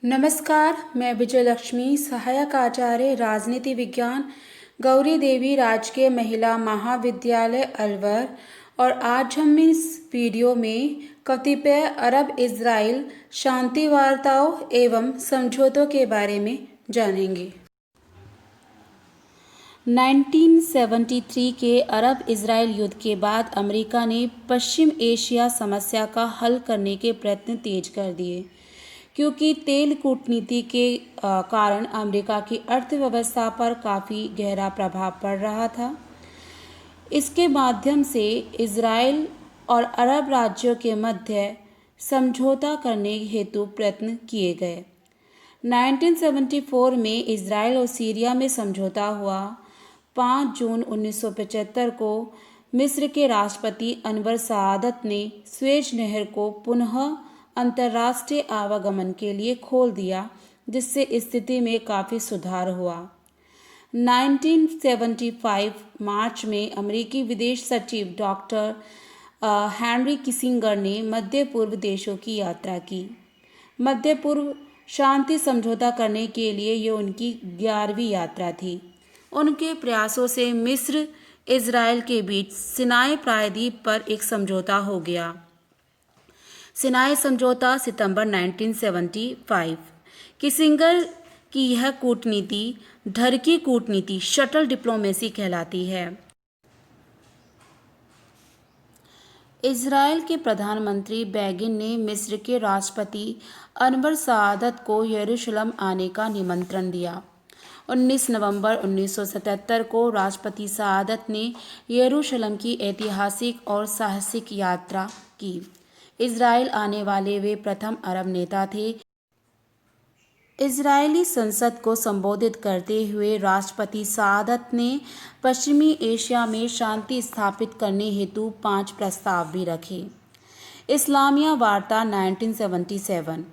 नमस्कार, मैं विजयलक्ष्मी, सहायक आचार्य राजनीति विज्ञान, गौरी देवी राजकीय महिला महाविद्यालय अलवर। और आज हम इस वीडियो में कतिपय अरब इज़राइल शांति वार्ताओं एवं समझौतों के बारे में जानेंगे। 1973 के अरब इज़राइल युद्ध के बाद अमेरिका ने पश्चिम एशिया समस्या का हल करने के प्रयत्न तेज कर दिए, क्योंकि तेल कूटनीति के कारण अमेरिका की अर्थव्यवस्था पर काफ़ी गहरा प्रभाव पड़ रहा था। इसके माध्यम से इज़राइल और अरब राज्यों के मध्य समझौता करने हेतु प्रयत्न किए गए। 1974 में इज़राइल और सीरिया में समझौता हुआ। 5 जून 1975 को मिस्र के राष्ट्रपति अनवर सादत ने स्वेज नहर को पुनः अंतर्राष्ट्रीय आवागमन के लिए खोल दिया, जिससे स्थिति में काफ़ी सुधार हुआ। 1975 मार्च में अमेरिकी विदेश सचिव डॉक्टर हेनरी किसिंगर ने मध्य पूर्व देशों की यात्रा की। मध्य पूर्व शांति समझौता करने के लिए ये उनकी 11वीं यात्रा थी। उनके प्रयासों से मिस्र इज़राइल के बीच सिनाई प्रायद्वीप पर एक समझौता हो गया। सिनाई समझौता सितंबर 1975। किसिंगर की यह कूटनीति ढरकी कूटनीति शटल डिप्लोमेसी कहलाती है। इज़राइल के प्रधानमंत्री बेगिन ने मिस्र के राष्ट्रपति अनवर सादत को यरूशलेम आने का निमंत्रण दिया। 19 नवंबर 1977 को राष्ट्रपति सादत ने यरूशलेम की ऐतिहासिक और साहसिक यात्रा की। इज़राइल आने वाले वे प्रथम अरब नेता थे। इज़रायली संसद को संबोधित करते हुए राष्ट्रपति सादत ने पश्चिमी एशिया में शांति स्थापित करने हेतु 5 प्रस्ताव भी रखे। इस्लामिया वार्ता 1977।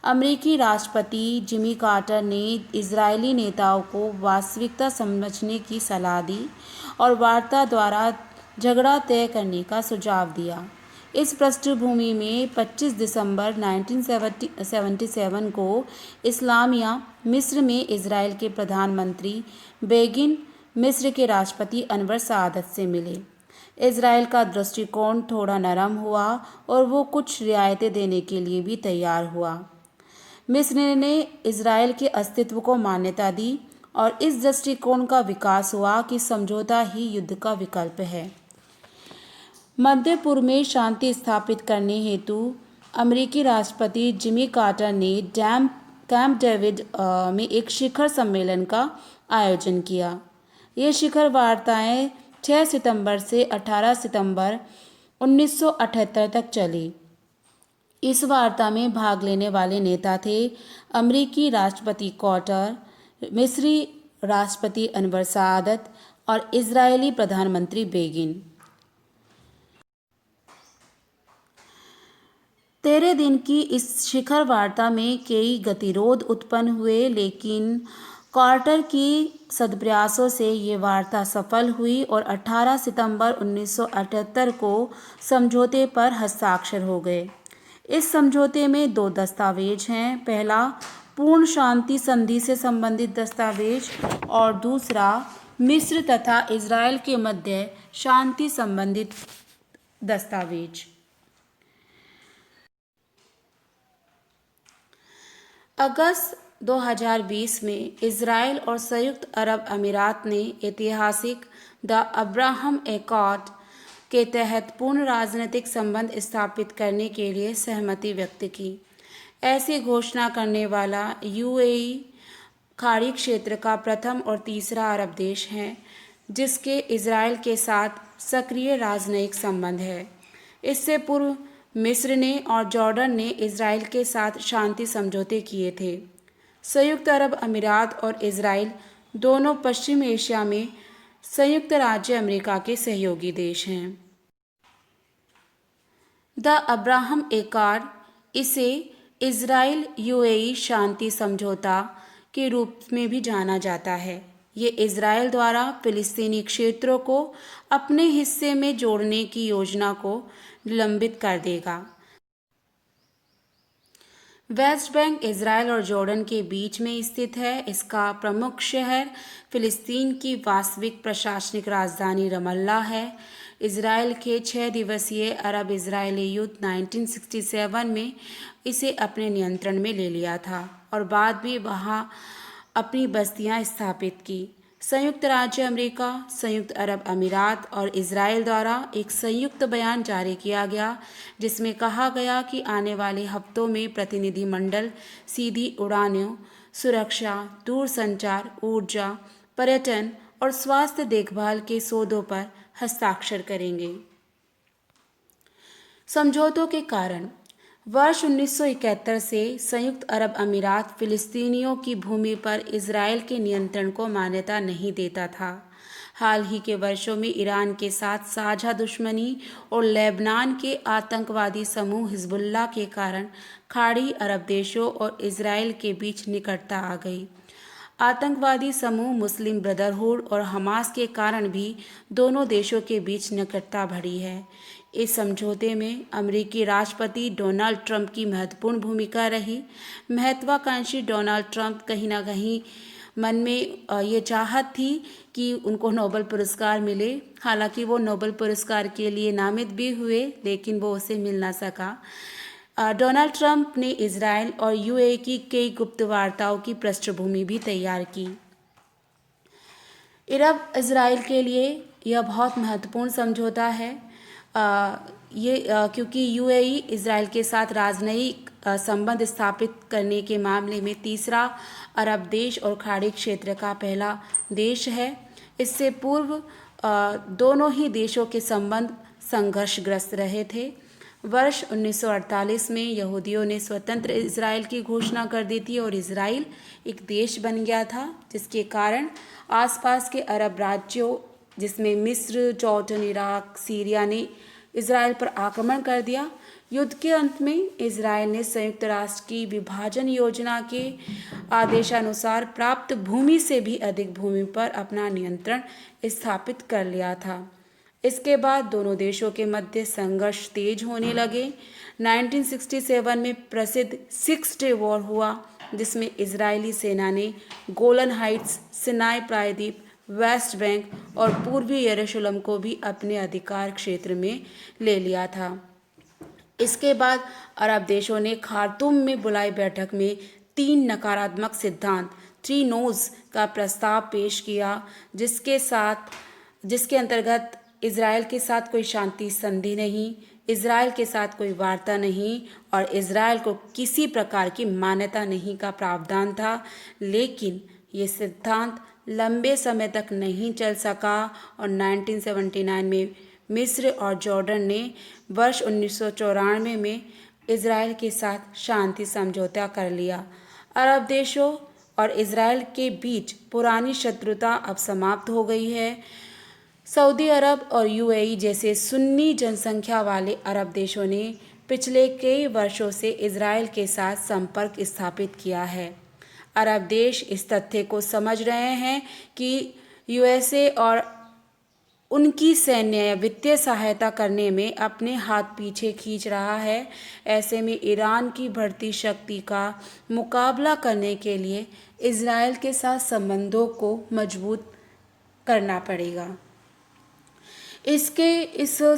अमेरिकी राष्ट्रपति जिमी कार्टर ने इज़रायली नेताओं को वास्तविकता समझने की सलाह दी और वार्ता द्वारा झगड़ा तय करने का सुझाव दिया। इस पृष्ठभूमि में 25 दिसंबर 1977 को इस्लामिया मिस्र में इज़राइल के प्रधानमंत्री बेगिन मिस्र के राष्ट्रपति अनवर सादत से मिले। इज़राइल का दृष्टिकोण थोड़ा नरम हुआ और वो कुछ रियायतें देने के लिए भी तैयार हुआ। मिस्र ने इज़राइल के अस्तित्व को मान्यता दी और इस दृष्टिकोण का विकास हुआ कि समझौता ही युद्ध का विकल्प है। मध्य पूर्व में शांति स्थापित करने हेतु अमेरिकी राष्ट्रपति जिमी कार्टर ने कैंप डेविड में एक शिखर सम्मेलन का आयोजन किया। ये शिखर वार्ताएं 6 सितंबर से 18 सितंबर 1978 तक चली। इस वार्ता में भाग लेने वाले नेता थे अमेरिकी राष्ट्रपति कार्टर, मिस्री राष्ट्रपति अनवर सादत और इज़रायली प्रधानमंत्री बेगिन। 13 दिन की इस शिखर वार्ता में कई गतिरोध उत्पन्न हुए, लेकिन कार्टर की सदप्रयासों से ये वार्ता सफल हुई और 18 सितंबर 1978 को समझौते पर हस्ताक्षर हो गए। इस समझौते में 2 दस्तावेज हैं। पहला पूर्ण शांति संधि से संबंधित दस्तावेज और दूसरा मिस्र तथा इज़राइल के मध्य शांति संबंधित दस्तावेज। अगस्त 2020 में इज़राइल और संयुक्त अरब अमीरात ने ऐतिहासिक द अब्राहम एकॉर्ड के तहत पूर्ण राजनीतिक संबंध स्थापित करने के लिए सहमति व्यक्त की। ऐसी घोषणा करने वाला यूएई खाड़ी क्षेत्र का प्रथम और तीसरा अरब देश है जिसके इज़राइल के साथ सक्रिय राजनयिक संबंध है। इससे पूर्व मिस्र ने और जॉर्डन ने इज़राइल के साथ शांति समझौते किए थे। संयुक्त अरब अमीरात और इज़राइल दोनों पश्चिम एशिया में संयुक्त राज्य अमेरिका के सहयोगी देश हैं। द अब्राहम एकॉर्ड, इसे इज़राइल यूएई शांति समझौता के रूप में भी जाना जाता है। ये इज़राइल द्वारा फिलिस्तीनी क्षेत्रों को अपने हिस्से में जोड़ने की योजना को निलंबित कर देगा। वेस्ट बैंक इज़राइल और जॉर्डन के बीच में स्थित है। इसका प्रमुख शहर फिलिस्तीन की वास्तविक प्रशासनिक राजधानी रमल्ला है। इज़राइल के 6 दिवसीय अरब इज़राइली युद्ध 1967 में इसे अपने नियंत्रण में ले लिया था और बाद में वहाँ अपनी बस्तियाँ स्थापित की। संयुक्त राज्य अमेरिका, संयुक्त अरब अमीरात और इज़राइल द्वारा एक संयुक्त बयान जारी किया गया जिसमें कहा गया कि आने वाले हफ्तों में प्रतिनिधिमंडल सीधी उड़ानों, सुरक्षा, दूरसंचार, ऊर्जा, पर्यटन और स्वास्थ्य देखभाल के सौदों पर हस्ताक्षर करेंगे। समझौतों के कारण वर्ष 1971 से संयुक्त अरब अमीरात फिलिस्तीनियों की भूमि पर इज़राइल के नियंत्रण को मान्यता नहीं देता था। हाल ही के वर्षों में ईरान के साथ साझा दुश्मनी और लेबनान के आतंकवादी समूह हिजबुल्लाह के कारण खाड़ी अरब देशों और इज़राइल के बीच निकटता आ गई। आतंकवादी समूह मुस्लिम ब्रदरहुड और हमास के कारण भी दोनों देशों के बीच निकटता बढ़ी है। इस समझौते में अमेरिकी राष्ट्रपति डोनाल्ड ट्रंप की महत्वपूर्ण भूमिका रही। महत्वाकांक्षी डोनाल्ड ट्रंप कहीं ना कहीं मन में ये चाहत थी कि उनको नोबेल पुरस्कार मिले। हालांकि वो नोबेल पुरस्कार के लिए नामित भी हुए लेकिन वो उसे मिल ना सका। डोनाल्ड ट्रंप ने इज़राइल और यूएई की कई गुप्त वार्ताओं की पृष्ठभूमि भी तैयार की। अरब इज़राइल के लिए यह बहुत महत्वपूर्ण समझौता है। क्योंकि यूएई इज़राइल के साथ राजनयिक संबंध स्थापित करने के मामले में तीसरा अरब देश और खाड़ी क्षेत्र का पहला देश है। इससे पूर्व दोनों ही देशों के संबंध संघर्षग्रस्त रहे थे। वर्ष 1948 में यहूदियों ने स्वतंत्र इज़राइल की घोषणा कर दी थी और इज़राइल एक देश बन गया था, जिसके कारण आसपास के अरब राज्यों जिसमें मिस्र, जॉर्डन, इराक, सीरिया ने इज़राइल पर आक्रमण कर दिया। युद्ध के अंत में इज़राइल ने संयुक्त राष्ट्र की विभाजन योजना के आदेशानुसार प्राप्त भूमि से भी अधिक भूमि पर अपना नियंत्रण स्थापित कर लिया था। इसके बाद दोनों देशों के मध्य संघर्ष तेज होने लगे। 1967 में प्रसिद्ध 6 डे वॉर हुआ, जिसमें इजरायली सेना ने गोलन हाइट्स, सिनाई प्रायद्वीप, वेस्ट बैंक और पूर्वी यरूशलेम को भी अपने अधिकार क्षेत्र में ले लिया था। इसके बाद अरब देशों ने खार्तूम में बुलाई बैठक में 3 नकारात्मक सिद्धांत 3 नोज़ का प्रस्ताव पेश किया, जिसके अंतर्गत इज़राइल के साथ कोई शांति संधि नहीं, इज़राइल के साथ कोई वार्ता नहीं और इज़राइल को किसी प्रकार की मान्यता नहीं का प्रावधान था। लेकिन ये सिद्धांत लंबे समय तक नहीं चल सका और 1979 में मिस्र और जॉर्डन ने वर्ष 1994 में इज़राइल के साथ शांति समझौता कर लिया। अरब देशों और इज़राइल के बीच पुरानी शत्रुता अब समाप्त हो गई है। सऊदी अरब और यूएई जैसे सुन्नी जनसंख्या वाले अरब देशों ने पिछले कई वर्षों से इज़राइल के साथ संपर्क स्थापित किया है। अरब देश इस तथ्य को समझ रहे हैं कि यूएसए और उनकी सैन्य या वित्तीय सहायता करने में अपने हाथ पीछे खींच रहा है। ऐसे में ईरान की बढ़ती शक्ति का मुकाबला करने के लिए इज़राइल के साथ संबंधों को मजबूत करना पड़ेगा। इस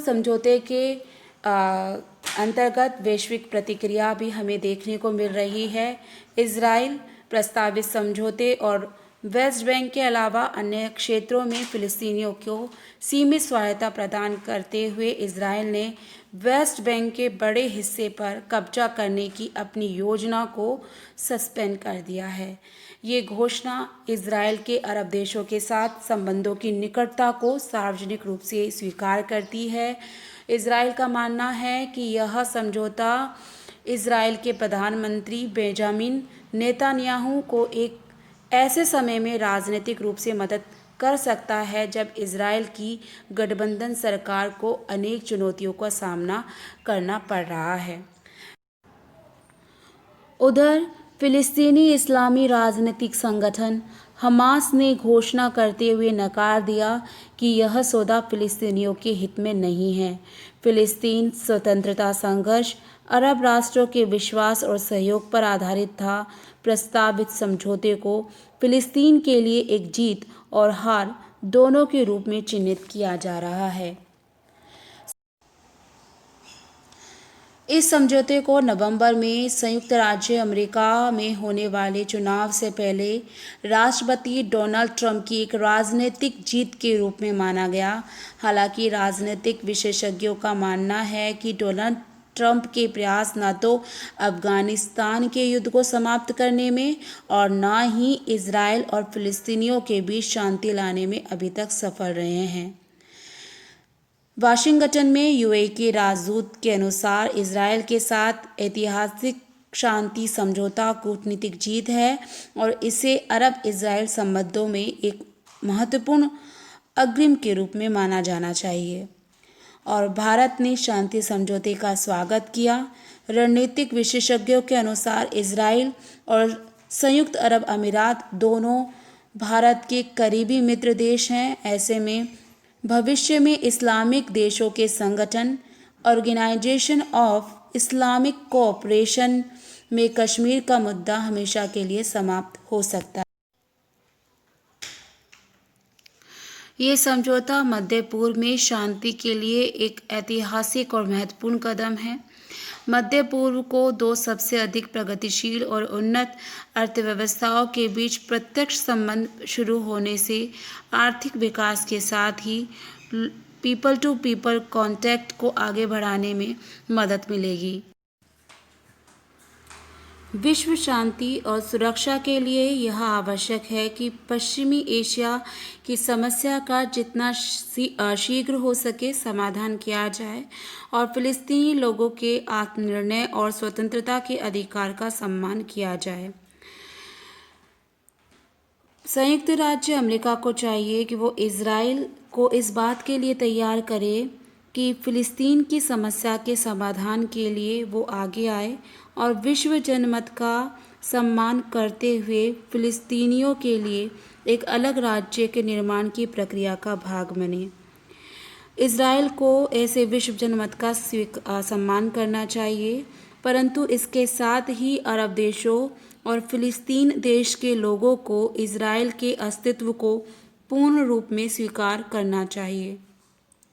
समझौते के अंतर्गत वैश्विक प्रतिक्रिया भी हमें देखने को मिल रही है। इज़राइल प्रस्तावित समझौते और वेस्ट बैंक के अलावा अन्य क्षेत्रों में फिलिस्तीनियों को सीमित स्वायत्तता प्रदान करते हुए इज़राइल ने वेस्ट बैंक के बड़े हिस्से पर कब्जा करने की अपनी योजना को सस्पेंड कर दिया है। ये घोषणा इज़राइल के अरब देशों के साथ संबंधों की निकटता को सार्वजनिक रूप से स्वीकार करती है। इज़राइल का मानना है कि यह समझौता इज़राइल के प्रधानमंत्री बेंजामिन नेतन्याहू को एक ऐसे समय में राजनीतिक रूप से मदद कर सकता है जब इज़राइल की गठबंधन सरकार को अनेक चुनौतियों का सामना करना पड़ रहा है। उधर फिलिस्तीनी इस्लामी राजनीतिक संगठन हमास ने घोषणा करते हुए नकार दिया कि यह सौदा फिलिस्तीनियों के हित में नहीं है। फिलिस्तीन स्वतंत्रता संघर्ष अरब राष्ट्रों के विश्वास और सहयोग पर आधारित था। प्रस्तावित समझौते को फिलिस्तीन के लिए एक जीत और हार दोनों के रूप में चिन्हित किया जा रहा है। इस समझौते को नवंबर में संयुक्त राज्य अमेरिका में होने वाले चुनाव से पहले राष्ट्रपति डोनाल्ड ट्रंप की एक राजनीतिक जीत के रूप में माना गया। हालांकि राजनीतिक विशेषज्ञों का मानना है कि डोनाल्ड ट्रंप के प्रयास न तो अफगानिस्तान के युद्ध को समाप्त करने में और न ही इजरायल और फिलिस्तीनियों के बीच शांति लाने में अभी तक सफल रहे हैं। वाशिंगटन में यूएई के राजदूत के अनुसार इजरायल के साथ ऐतिहासिक शांति समझौता कूटनीतिक जीत है और इसे अरब इजरायल संबंधों में एक महत्वपूर्ण अग्रिम के रूप में माना जाना चाहिए। और भारत ने शांति समझौते का स्वागत किया। रणनीतिक विशेषज्ञों के अनुसार इजरायल और संयुक्त अरब अमीरात दोनों भारत के करीबी मित्र देश हैं। ऐसे में भविष्य में इस्लामिक देशों के संगठन ऑर्गेनाइजेशन ऑफ इस्लामिक कोऑपरेशन में कश्मीर का मुद्दा हमेशा के लिए समाप्त हो सकता है। ये समझौता मध्य पूर्व में शांति के लिए एक ऐतिहासिक और महत्वपूर्ण कदम है। मध्य पूर्व को दो सबसे अधिक प्रगतिशील और उन्नत अर्थव्यवस्थाओं के बीच प्रत्यक्ष संबंध शुरू होने से आर्थिक विकास के साथ ही पीपल टू पीपल कॉन्टैक्ट को आगे बढ़ाने में मदद मिलेगी। विश्व शांति और सुरक्षा के लिए यह आवश्यक है कि पश्चिमी एशिया की समस्या का जितना शीघ्र हो सके समाधान किया जाए और फिलिस्तीनी लोगों के आत्मनिर्णय और स्वतंत्रता के अधिकार का सम्मान किया जाए। संयुक्त राज्य अमेरिका को चाहिए कि वो इजराइल को इस बात के लिए तैयार करे कि फिलिस्तीन की समस्या के समाधान के लिए वो आगे आए और विश्व जनमत का सम्मान करते हुए फिलिस्तीनियों के लिए एक अलग राज्य के निर्माण की प्रक्रिया का भाग बने। इजराइल को ऐसे विश्व जनमत का सम्मान करना चाहिए, परंतु इसके साथ ही अरब देशों और फिलिस्तीन देश के लोगों को इजराइल के अस्तित्व को पूर्ण रूप में स्वीकार करना चाहिए।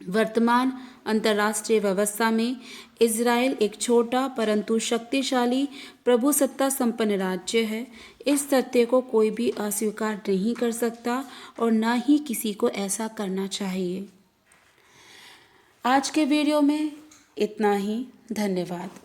वर्तमान अंतर्राष्ट्रीय व्यवस्था में इजराइल एक छोटा परंतु शक्तिशाली प्रभुसत्ता संपन्न राज्य है। इस तथ्य को कोई भी अस्वीकार नहीं कर सकता और न ही किसी को ऐसा करना चाहिए। आज के वीडियो में इतना ही। धन्यवाद।